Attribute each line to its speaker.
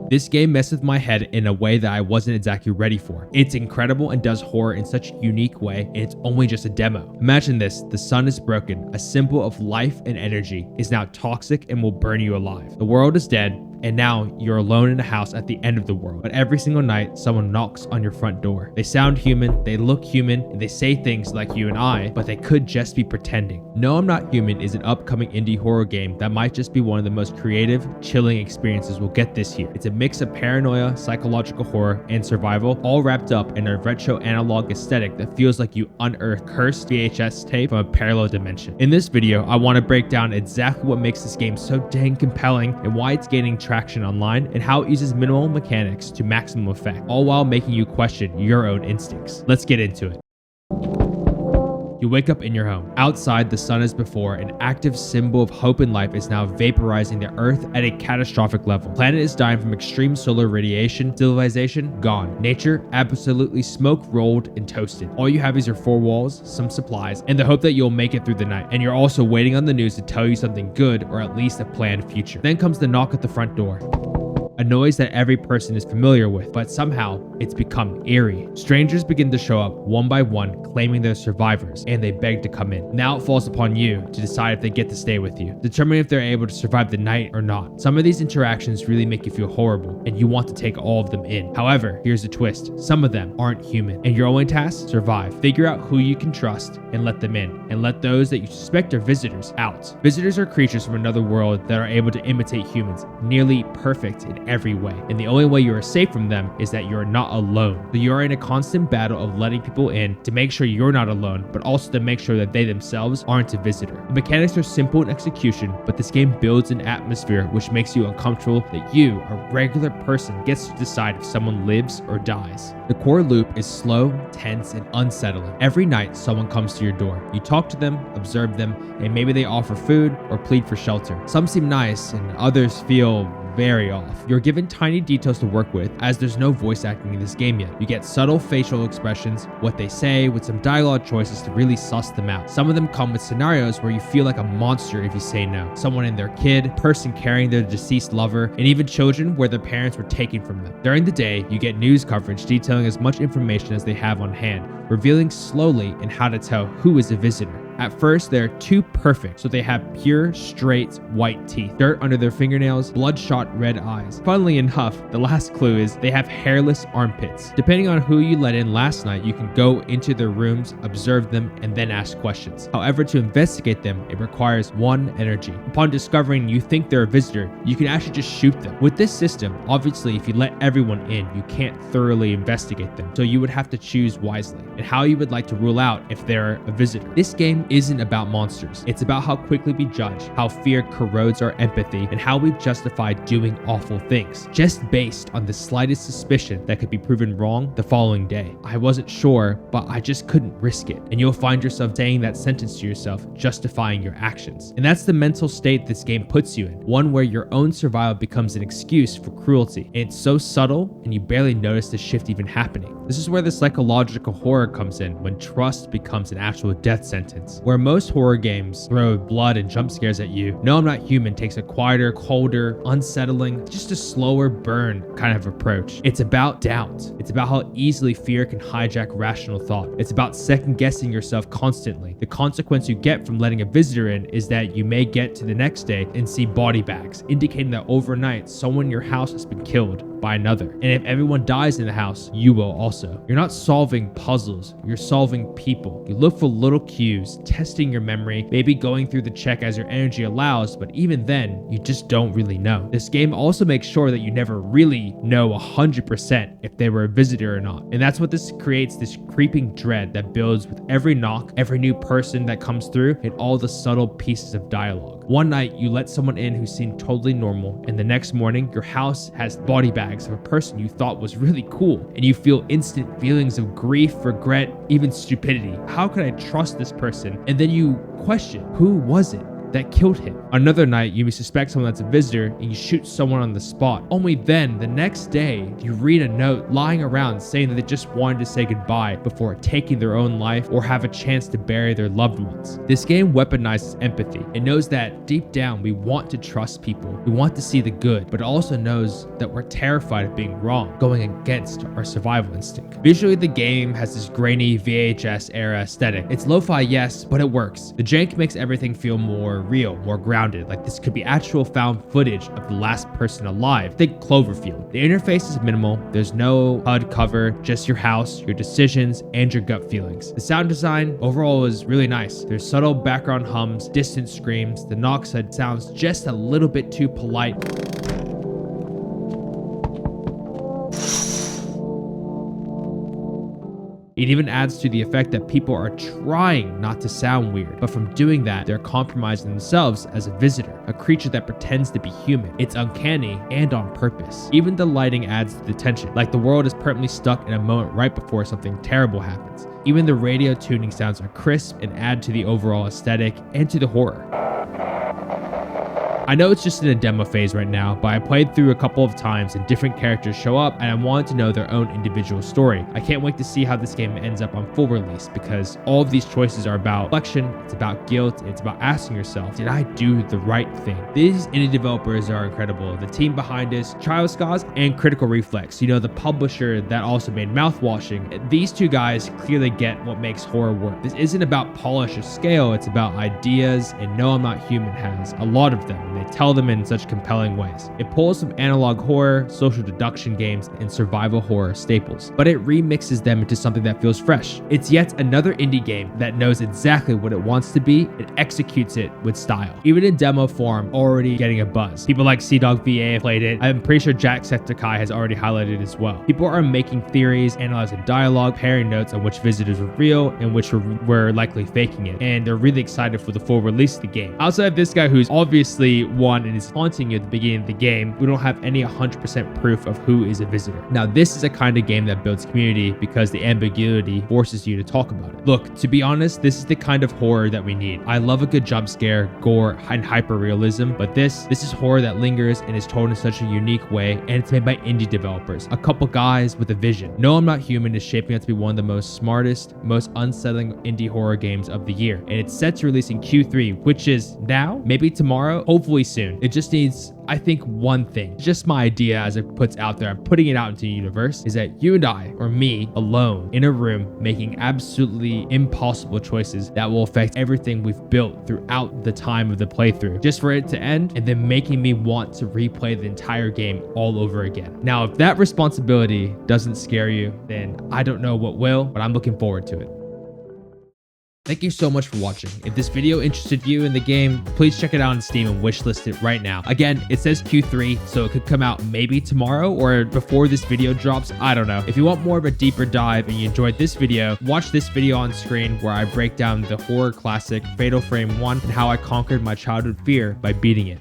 Speaker 1: This game messed with my head in a way that I wasn't exactly ready for. It's incredible and does horror in such a unique way, and it's only just a demo. Imagine this: the sun is broken, a symbol of life and energy is now toxic and will burn you alive. The world is dead, and now you're alone in a house at the end of the world. But every single night, someone knocks on your front door. They sound human, they look human, and they say things like you and I, but they could just be pretending. No, I'm Not Human is an upcoming indie horror game that might just be one of the most creative, chilling experiences we'll get this year. It's a mix of paranoia, psychological horror, and survival, all wrapped up in a retro analog aesthetic that feels like you unearthed cursed VHS tape from a parallel dimension. In this video, I want to break down exactly what makes this game so dang compelling and why it's gaining traction online, and how it uses minimal mechanics to maximum effect, all while making you question your own instincts. Let's get into it. You wake up in your home. Outside, the sun as before, an active symbol of hope and life, is now vaporizing the earth at a catastrophic level. Planet is dying from extreme solar radiation. Civilization gone. Nature absolutely smoke rolled and toasted. All you have is your four walls, some supplies, and the hope that you'll make it through the night. And you're also waiting on the news to tell you something good, or at least a planned future. Then comes the knock at the front door. A noise that every person is familiar with, but somehow it's become eerie. Strangers begin to show up one by one, claiming they're survivors, and they beg to come in. Now it falls upon you to decide if they get to stay with you, determine if they're able to survive the night or not. Some of these interactions really make you feel horrible, and you want to take all of them in. However, here's the twist: some of them aren't human, and your only task: survive. Figure out who you can trust and let them in, and let those that you suspect are visitors out. Visitors are creatures from another world that are able to imitate humans, nearly perfect in every way, and the only way you are safe from them is that you're not alone. So you're in a constant battle of letting people in to make sure you're not alone, but also to make sure that they themselves aren't a visitor. The mechanics are simple in execution, but this game builds an atmosphere which makes you uncomfortable that you, a regular person, gets to decide if someone lives or dies. The core loop is slow, tense, and unsettling. Every night, someone comes to your door. You talk to them, observe them, and maybe they offer food or plead for shelter. Some seem nice, and others feel very off. You're given tiny details to work with, as there's no voice acting in this game yet. You get subtle facial expressions, what they say, with some dialogue choices to really suss them out. Some of them come with scenarios where you feel like a monster if you say no. Someone and their kid, person carrying their deceased lover, and even children where their parents were taken from them. During the day, you get news coverage detailing as much information as they have on hand, revealing slowly in how to tell who is a visitor. At first, they're too perfect, so they have pure, straight, white teeth, dirt under their fingernails, bloodshot red eyes. Funnily enough, the last clue is they have hairless armpits. Depending on who you let in last night, you can go into their rooms, observe them, and then ask questions. However, to investigate them, it requires one energy. Upon discovering you think they're a visitor, you can actually just shoot them. With this system, obviously, if you let everyone in, you can't thoroughly investigate them, so you would have to choose wisely, and how you would like to rule out if they're a visitor. This game isn't about monsters. It's about how quickly we judge, how fear corrodes our empathy, and how we justify doing awful things, just based on the slightest suspicion that could be proven wrong the following day. I wasn't sure, but I just couldn't risk it. And you'll find yourself saying that sentence to yourself, justifying your actions. And that's the mental state this game puts you in, one where your own survival becomes an excuse for cruelty. And it's so subtle, and you barely notice the shift even happening. This is where the psychological horror comes in, when trust becomes an actual death sentence. Where most horror games throw blood and jump scares at you, No, I'm Not Human takes a quieter, colder, unsettling, just a slower burn kind of approach. It's about doubt. It's about how easily fear can hijack rational thought. It's about second guessing yourself constantly. The consequence you get from letting a visitor in is that you may get to the next day and see body bags, indicating that overnight someone in your house has been killed by another. And if everyone dies in the house, you will also. You're not solving puzzles, you're solving people. You look for little cues, testing your memory, maybe going through the check as your energy allows, but even then, you just don't really know. This game also makes sure that you never really know 100% if they were a visitor or not. And that's what this creates, this creeping dread that builds with every knock, every new person that comes through, and all the subtle pieces of dialogue. One night, you let someone in who seemed totally normal, and the next morning, your house has body bags of a person you thought was really cool, and you feel instant feelings of grief, regret, even stupidity. How could I trust this person? And then you question, who was it? that killed him. Another night, you may suspect someone that's a visitor and you shoot someone on the spot. Only then, the next day, you read a note lying around saying that they just wanted to say goodbye before taking their own life or have a chance to bury their loved ones. This game weaponizes empathy. It knows that deep down, we want to trust people. We want to see the good, but it also knows that we're terrified of being wrong, going against our survival instinct. Visually, the game has this grainy VHS era aesthetic. It's lo-fi, yes, but it works. The jank makes everything feel more real, more grounded, like this could be actual found footage of the last person alive. Think Cloverfield. The interface is minimal. There's no HUD cover, just your house, your decisions, and your gut feelings. The sound design overall is really nice. There's subtle background hums, distant screams. The knock head sounds just a little bit too polite. It even adds to the effect that people are trying not to sound weird, but from doing that, they're compromising themselves as a visitor, a creature that pretends to be human. It's uncanny and on purpose. Even the lighting adds to the tension, like the world is permanently stuck in a moment right before something terrible happens. Even the radio tuning sounds are crisp and add to the overall aesthetic and to the horror. I know it's just in a demo phase right now, but I played through a couple of times and different characters show up and I wanted to know their own individual story. I can't wait to see how this game ends up on full release because all of these choices are about reflection, it's about guilt, it's about asking yourself, did I do the right thing? These indie developers are incredible. The team behind this, Trioskaz and Critical Reflex, you know, the publisher that also made Mouthwashing. These two guys clearly get what makes horror work. This isn't about polish or scale, it's about ideas, and No, I'm Not Human has a lot of them. They tell them in such compelling ways. It pulls some analog horror, social deduction games, and survival horror staples, but it remixes them into something that feels fresh. It's yet another indie game that knows exactly what it wants to be and executes it with style. Even in demo form, already getting a buzz. People like CDogVA have played it. I'm pretty sure Jacksepticeye has already highlighted it as well. People are making theories, analyzing dialogue, pairing notes on which visitors were real and which were likely faking it, and they're really excited for the full release of the game. Outside of this guy who's obviously one and is haunting you at the beginning of the game, we don't have any 100% proof of who is a visitor. Now, this is a kind of game that builds community because the ambiguity forces you to talk about it. Look, to be honest, this is the kind of horror that we need. I love a good jump scare, gore, and hyper-realism, but this is horror that lingers and is told in such a unique way, and it's made by indie developers, a couple guys with a vision. No, I'm Not Human is shaping up to be one of the most smartest, most unsettling indie horror games of the year, and it's set to release in Q3, which is now, maybe tomorrow, hopefully soon. It just needs, I think, one thing. Just my idea as it puts out there, I'm putting it out into the universe, is that you and I, or me, alone, in a room, making absolutely impossible choices that will affect everything we've built throughout the time of the playthrough, just for it to end, and then making me want to replay the entire game all over again. Now, if that responsibility doesn't scare you, then I don't know what will, but I'm looking forward to it. Thank you so much for watching. If this video interested you in the game, please check it out on Steam and wishlist it right now. Again, it says Q3, so it could come out maybe tomorrow or before this video drops. I don't know. If you want more of a deeper dive and you enjoyed this video, watch this video on screen where I break down the horror classic Fatal Frame 1 and how I conquered my childhood fear by beating it.